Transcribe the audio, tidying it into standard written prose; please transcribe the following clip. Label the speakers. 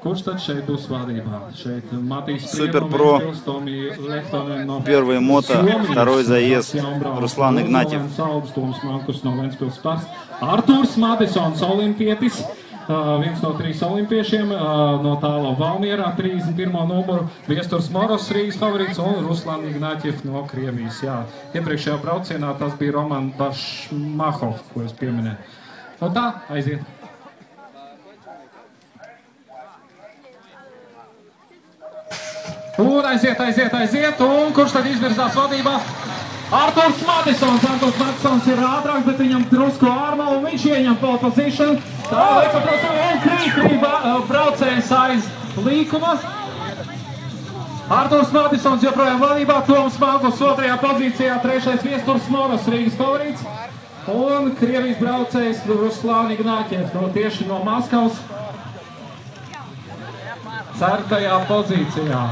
Speaker 1: Kurš tad šeit būs vadībā? Šeit Matīs
Speaker 2: Суперпро. Первый мото, второй заезд. Руслан Игнатьев.
Speaker 1: Artūrs Madisons, olimpietis, viens no 3 olimpiešiem, no tālo Valmierā, 31. numuru, Viesturs Moros, Rīgas favorīts, un Ruslan Ignatiev no Krievijas. Jā, iepriekšējā braucienā tas bija Roman Bašmahov, ko es pieminēju. Nu tā, aiziet. Un aiziet, un kurš tad izvirzās vadībā? Artūrs Madisons. Artūrs Madisons ir ātrāks, bet viņam drusku ārmā, un viņš ieņem pole position. Tā, un krīt braucējs aiz līkuma. Artūrs Madisons joprojām vadībā, Toms Malkus 2. pozīcijā, 3. Viesturs Moros, Rīgas favorīts. Un Krievijas braucējs Ruslan Ignatiev, tieši no Maskavas, 4. pozīcijā.